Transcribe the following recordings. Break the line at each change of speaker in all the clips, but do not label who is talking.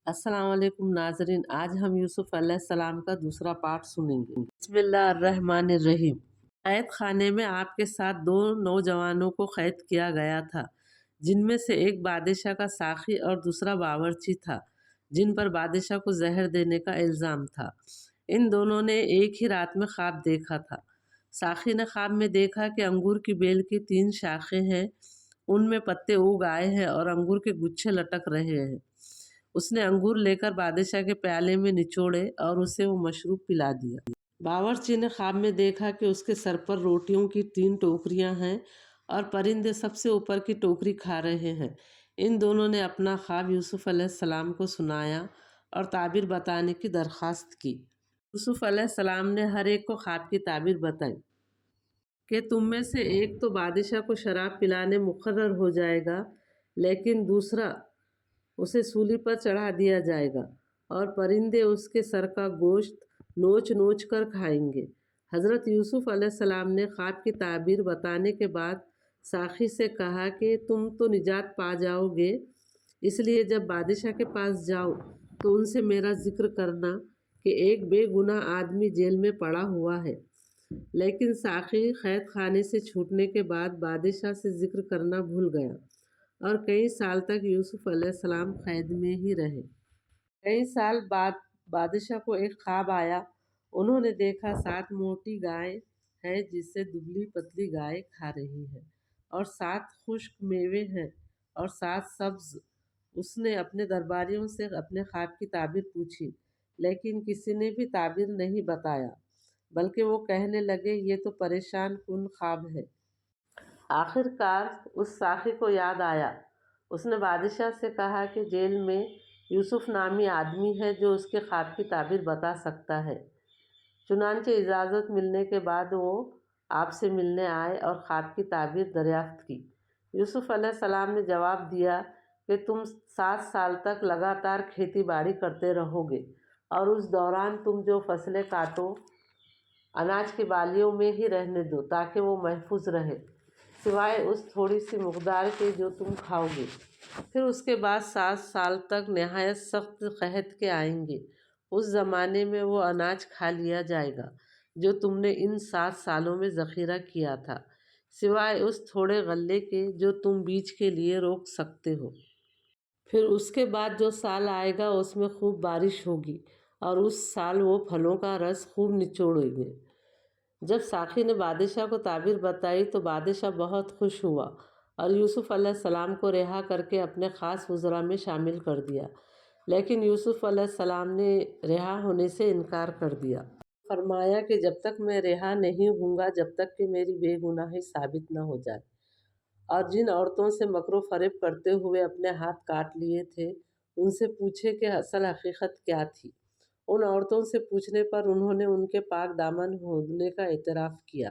अस्सलाम वालेकुम नाजरीन, आज हम यूसुफ अलैहिस्सलाम का दूसरा पार्ट सुनेंगे। बिस्मिल्लाहिर्रहमानिर्रहीम। कैद खाने में आपके साथ दो नौजवानों को कैद किया गया था, जिनमें से एक बादशाह का साखी और दूसरा बावर्ची था, जिन पर बादशाह को जहर देने का इल्ज़ाम था। इन दोनों ने एक ही रात में ख्वाब देखा था। साखी ने ख्वाब में देखा कि अंगूर की बेल की 3 शाखें हैं, उनमें पत्ते उग आए हैं और अंगूर के गुच्छे लटक रहे हैं। उसने अंगूर लेकर बादशाह के प्याले में निचोड़े और उसे वो मशरूब पिला दिया। बावर्ची ने ख्वाब में देखा कि उसके सर पर रोटियों की 3 टोकरियां हैं और परिंदे सबसे ऊपर की टोकरी खा रहे हैं। इन दोनों ने अपना ख्वाब यूसुफ अलैहिस्सलाम को सुनाया और ताबीर बताने की दरख्वास्त की। यूसुफ अलैहिस्सलाम ने हर एक को ख्वाब की ताबीर बताई कि तुम में से एक तो बादशाह को शराब पिलाने मुकर्रर हो जाएगा, लेकिन दूसरा उसे सूली पर चढ़ा दिया जाएगा और परिंदे उसके सर का गोश्त नोच नोच कर खाएंगे। हज़रत यूसुफ अलैहिस्सलाम ने ख्वाब की ताबीर बताने के बाद साखी से कहा कि तुम तो निजात पा जाओगे, इसलिए जब बादशाह के पास जाओ तो उनसे मेरा जिक्र करना कि एक बेगुनाह आदमी जेल में पड़ा हुआ है। लेकिन साखी कैद खाने से छूटने के बाद बादशाह से जिक्र करना भूल गया और कई साल तक यूसुफ अलैहिस्सलाम कैद में ही रहे। कई साल बाद बादशाह को एक ख्वाब आया। उन्होंने देखा 7 मोटी गाय है जिसे दुबली पतली गाय खा रही है और 7 खुश्क मेवे हैं और 7 सब्ज। उसने अपने दरबारियों से अपने ख्वाब की ताबीर पूछी, लेकिन किसी ने भी ताबीर नहीं बताया, बल्कि वो कहने लगे ये तो परेशान कुन ख्वाब है। आखिरकार उस साखी को याद आया। उसने बादशाह से कहा कि जेल में यूसुफ नामी आदमी है जो उसके ख्वाब की ताबीर बता सकता है। चुनांचे इजाज़त मिलने के बाद वो आपसे मिलने आए और ख्वाब की ताबीर दरियाफ्त की। यूसुफ अलैहिस्सलाम ने जवाब दिया कि तुम 7 साल तक लगातार खेती बाड़ी करते रहोगे और उस दौरान तुम जो फसलें काटो अनाज की बालियों में ही रहने दो ताकि वो महफूज रहे, सिवाय उस थोड़ी सी मकदार के जो तुम खाओगे। फिर उसके बाद 7 साल तक नहायत सख्त कहत के आएंगे। उस ज़माने में वो अनाज खा लिया जाएगा जो तुमने इन 7 सालों में ज़ख़ीरा किया था, सिवाय उस थोड़े गल्ले के जो तुम बीज के लिए रोक सकते हो। फिर उसके बाद जो साल आएगा उसमें खूब बारिश होगी और उस साल वो फलों का रस खूब निचोड़ेंगे। जब साखी ने बादशाह को ताबीर बताई तो बादशाह बहुत खुश हुआ और यूसुफ अलैहिस्सलाम को रिहा करके अपने ख़ास वज़रा में शामिल कर दिया। लेकिन यूसुफ अलैहिस्सलाम ने रिहा होने से इनकार कर दिया। फरमाया कि जब तक मैं रिहा नहीं होऊंगा जब तक कि मेरी बेगुनाही साबित न हो जाए। और जिन औरतों से मकरो फ़रेब करते हुए अपने हाथ काट लिए थे, उनसे पूछे कि असल हकीकत क्या थी। उन औरतों से पूछने पर उन्होंने उनके पाक दामन होने का एतराफ़ किया।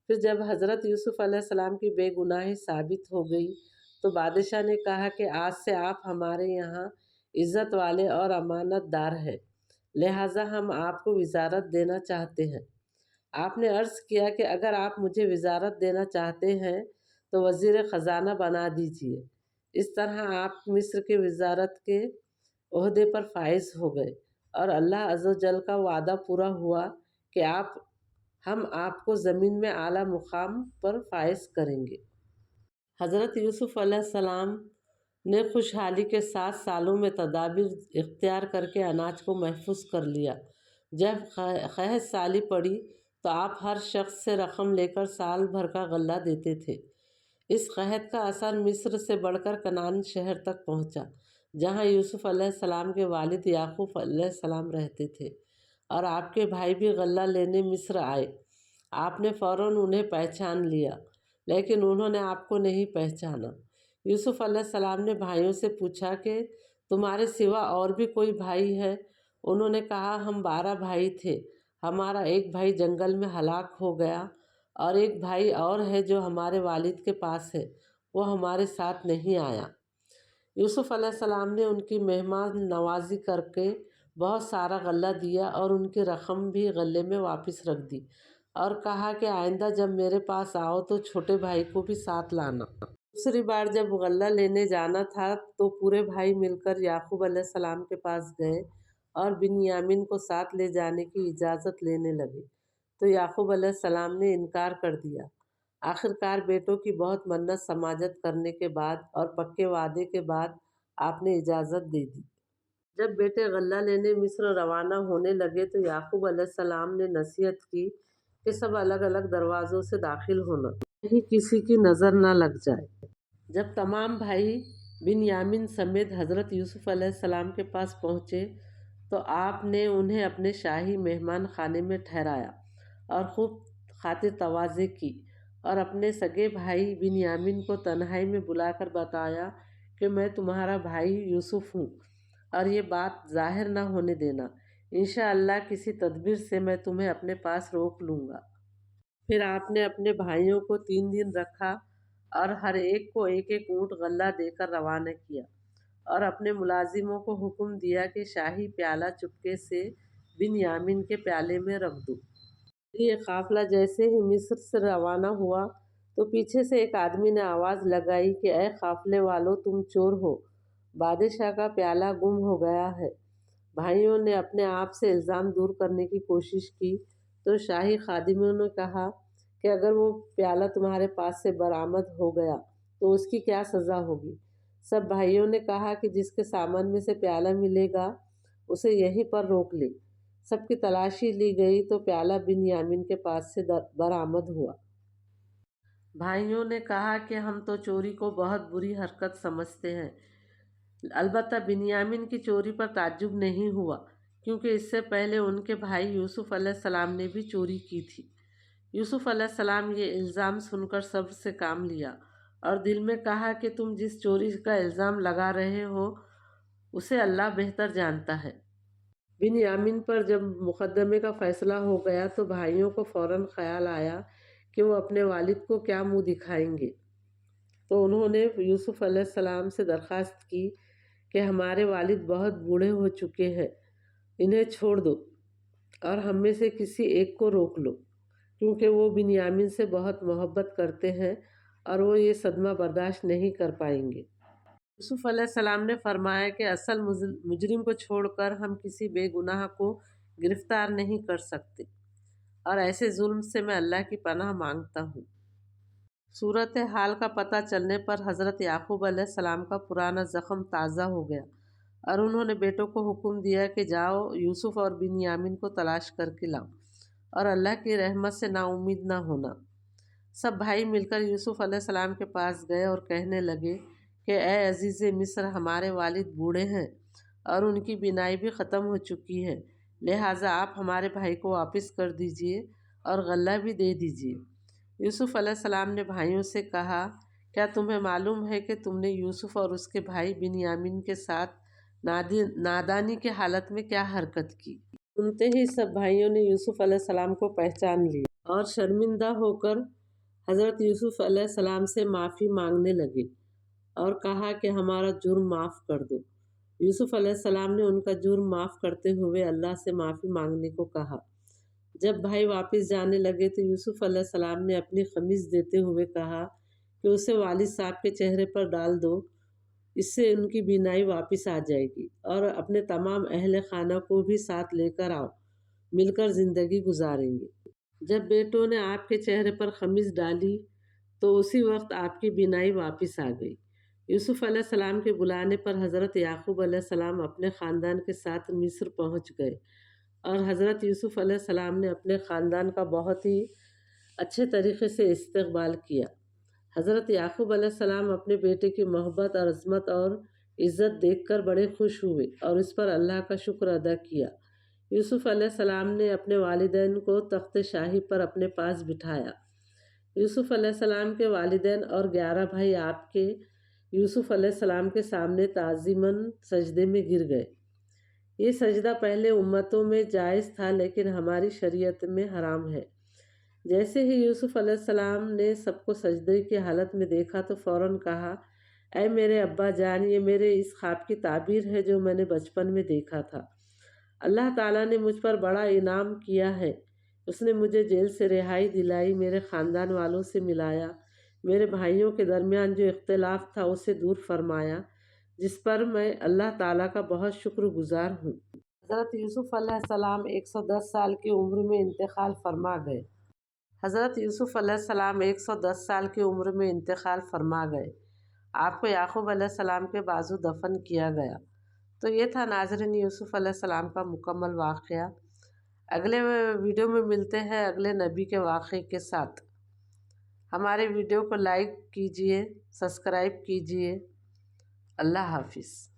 फिर जब हज़रत यूसुफ अलैहिस्सलाम की बेगुनाही साबित हो गई तो बादशाह ने कहा कि आज से आप हमारे यहाँ इज़्ज़त वाले और अमानतदार हैं, लिहाजा हम आपको विज़ारत देना चाहते हैं। आपने अर्ज़ किया कि अगर आप मुझे विज़ारत देना चाहते हैं तो वज़ीर ख़ज़ाना बना दीजिए। इस तरह आप मिस्र के विज़ारत के ओहदे पर फ़ाइज़ हो गए और अल्लाह अज़्ज़ व जल का वादा पूरा हुआ कि हम आपको ज़मीन में आला मुकाम पर फ़ाइज़ करेंगे। हज़रत यूसुफ अलैहिस्सलाम ने खुशहाली के 7 सालों में तदाबीर इख्तियार करके अनाज को महफूज कर लिया। जब क़हत साली पड़ी तो आप हर शख्स से रकम लेकर साल भर का गल्ला देते थे। इस क़हत का असर मिस्र से बढ़कर कनान शहर तक पहुँचा, जहाँ यूसुफ अलैहिस्सलाम के वालिद याकूब अलैहिस्सलाम रहते थे और आपके भाई भी गल्ला लेने मिस्र आए। आपने फ़ौरन उन्हें पहचान लिया, लेकिन उन्होंने आपको नहीं पहचाना। यूसुफ अलैहिस्सलाम ने भाइयों से पूछा कि तुम्हारे सिवा और भी कोई भाई है? उन्होंने कहा हम 12 भाई थे, हमारा एक भाई जंगल में हलाक हो गया और एक भाई और है जो हमारे वालिद के पास है, वो हमारे साथ नहीं आया। यूसुफ अलैहिस्सलाम ने उनकी मेहमान नवाजी करके बहुत सारा गल्ला दिया और उनकी रकम भी गले में वापस रख दी और कहा कि आइंदा जब मेरे पास आओ तो छोटे भाई को भी साथ लाना। दूसरी बार जब गल्ला लेने जाना था तो पूरे भाई मिलकर याकूब अलैहिस्सलाम के पास गए और बिन्यामीन को साथ ले जाने की इजाज़त लेने लगे, तो याकूब अलैहिस्सलाम ने इनकार कर दिया। आखिरकार बेटों की बहुत मन्नत समाजत करने के बाद और पक्के वादे के बाद आपने इजाज़त दे दी। जब बेटे गल्ला लेने मिस्र रवाना होने लगे तो याकूब अलैहिस्सलाम ने नसीहत की कि सब अलग अलग दरवाज़ों से दाखिल होना, कहीं किसी की नज़र न लग जाए। जब तमाम भाई बिन्यामीन समेत हज़रत यूसुफ़ अलैहिस्सलाम के पास पहुँचे तो आपने उन्हें अपने शाही मेहमान खाने में ठहराया और खूब खातिर तवाज़े की और अपने सगे भाई बिन्यामीन को तन्हाई में बुलाकर बताया कि मैं तुम्हारा भाई यूसुफ़ हूँ और ये बात ज़ाहिर न होने देना। इंशाअल्लाह किसी तदबीर से मैं तुम्हें अपने पास रोक लूँगा। फिर आपने अपने भाइयों को 3 दिन रखा और हर एक को एक एक ऊँट गल्ला देकर रवाना किया और अपने मुलाजिमों को हुक्म दिया कि शाही प्याला चुपके से बिन्यामीन के प्याले में रख दो। ये काफिला जैसे ही मिस्र से रवाना हुआ तो पीछे से एक आदमी ने आवाज़ लगाई कि ए काफिले वालों, तुम चोर हो, बादशाह का प्याला गुम हो गया है। भाइयों ने अपने आप से इल्ज़ाम दूर करने की कोशिश की तो शाही खादिमों ने कहा कि अगर वो प्याला तुम्हारे पास से बरामद हो गया तो उसकी क्या सज़ा होगी। सब भाइयों ने कहा कि जिसके सामान में से प्याला मिलेगा उसे यहीं पर रोक ले। सबकी तलाशी ली गई तो प्याला बिन्यामीन के पास से बरामद हुआ। भाइयों ने कहा कि हम तो चोरी को बहुत बुरी हरकत समझते हैं, अलबत्ता बिन्यामीन की चोरी पर ताज्जुब नहीं हुआ क्योंकि इससे पहले उनके भाई यूसुफ़ अलैहिस्सलाम ने भी चोरी की थी। यूसुफ़ अलैहिस्सलाम ये इल्ज़ाम सुनकर सब्र से काम लिया और दिल में कहा कि तुम जिस चोरी का इल्ज़ाम लगा रहे हो उसे अल्लाह बेहतर जानता है। बिन्यामीन पर जब मुकदमे का फ़ैसला हो गया तो भाइयों को फ़ौरन ख़याल आया कि वो अपने वालिद को क्या मुँह दिखाएंगे, तो उन्होंने यूसुफ़ अलैहिस्सलाम से दरख्वास्त की कि हमारे वालिद बहुत बूढ़े हो चुके हैं, इन्हें छोड़ दो और हम में से किसी एक को रोक लो, क्योंकि वो बिन्यामीन से बहुत मोहब्बत करते हैं और वो ये सदमा बर्दाश्त नहीं कर पाएंगे। यूसुफ़ अलैहिस्सलाम ने फरमाया कि असल मुजरिम को छोड़कर हम किसी बेगुनाह को गिरफ़्तार नहीं कर सकते और ऐसे जुल्म से मैं अल्लाह की पनाह मांगता हूँ। सूरत हाल का पता चलने पर हज़रत याकूब अलैहिस्सलाम का पुराना ज़ख़म ताज़ा हो गया और उन्होंने बेटों को हुक्म दिया कि जाओ यूसुफ़ और बिन्यामीन को तलाश करके लाओ और अल्लाह की रहमत से नाउम्मीद ना होना। सब भाई मिलकर यूसुफ़ अलैहिस्सलाम के पास गए और कहने लगे कि ए अज़ीज़ मिस्र, हमारे वालिद बूढ़े हैं और उनकी बीनाई भी ख़त्म हो चुकी है, लिहाजा आप हमारे भाई को वापस कर दीजिए और गल्ला भी दे दीजिए। यूसुफ़ अलैहिस्सलाम ने भाइयों से कहा, क्या तुम्हें मालूम है कि तुमने यूसुफ़ और उसके भाई बिन्यामीन के साथ नादानी की हालत में क्या हरकत की। सुनते ही सब भाइयों ने यूसुफ़ अलैहिस्सलाम को पहचान लिया और शर्मिंदा होकर हज़रत यूसुफ़ अलैहिस्सलाम से माफ़ी मांगने लगे और कहा कि हमारा जुर्म माफ़ कर दो। यूसुफ़ अलैहिस्सलाम ने उनका जुर्म माफ़ करते हुए अल्लाह से माफ़ी मांगने को कहा। जब भाई वापस जाने लगे तो यूसुफ़ अलैहिस्सलाम ने अपनी ख़मीज़ देते हुए कहा कि उसे वालिद साहब के चेहरे पर डाल दो, इससे उनकी बीनाई वापस आ जाएगी, और अपने तमाम अहले खाना को भी साथ लेकर आओ, मिलकर ज़िंदगी गुजारेंगे। जब बेटों ने आपके चेहरे पर ख़मीज़ डाली तो उसी वक्त आपकी बीनाई वापस आ गई। यूसुफ़ अलैहिस्सलाम के बुलाने पर हज़रत याकूब अलैहिस्सलाम अपने ख़ानदान के साथ मिस्र पहुँच गए और हज़रत यूसुफ़ अलैहिस्सलाम ने अपने ख़ानदान का बहुत ही अच्छे तरीक़े से इस्तक़बाल किया। हज़रत याकूब अलैहिस्सलाम अपने बेटे की मोहब्बत और अज़मत और इज़्ज़त देखकर बड़े खुश हुए और इस पर अल्लाह का शुक्र अदा किया। यूसुफ़ अलैहिस्सलाम ने अपने वालिदैन को तख्त शाही पर अपने पास बिठाया। यूसुफ़ अलैहिस्सलाम के वालिदैन और 11 भाई आपके यूसुफ़ अलैहिस्सलाम के सामने ताज़ीमन सजदे में गिर गए। ये सजदा पहले उम्मतों में जायज़ था लेकिन हमारी शरीयत में हराम है। जैसे ही यूसुफ़ अलैहिस्सलाम ने सबको सजदे की हालत में देखा तो फ़ौरन कहा, ऐ मेरे अब्बा जान, ये मेरे इस ख्वाब की ताबीर है जो मैंने बचपन में देखा था। अल्लाह ताला ने मुझ पर बड़ा इनाम किया है। उसने मुझे जेल से रिहाई दिलाई, मेरे ख़ानदान वालों से मिलाया, میرے بھائیوں کے درمیان جو اختلاف تھا اسے دور فرمایا، جس پر میں اللہ تعالیٰ کا بہت شکر گزار ہوں۔ حضرت یوسف علیہ السلام 110 سال کی عمر میں انتقال فرما گئے۔ حضرت یوسف علیہ السلام 110 سال کی عمر میں انتقال فرما گئے۔ آپ کو یعقوب علیہ السلام کے بازو دفن کیا گیا۔ تو یہ تھا ناظرین یوسف علیہ السلام کا مکمل واقعہ۔ اگلے ویڈیو میں ملتے ہیں اگلے نبی کے واقعے کے ساتھ۔ ہمارے ویڈیو کو لائک کیجئے، سبسکرائب کیجئے۔ اللہ حافظ۔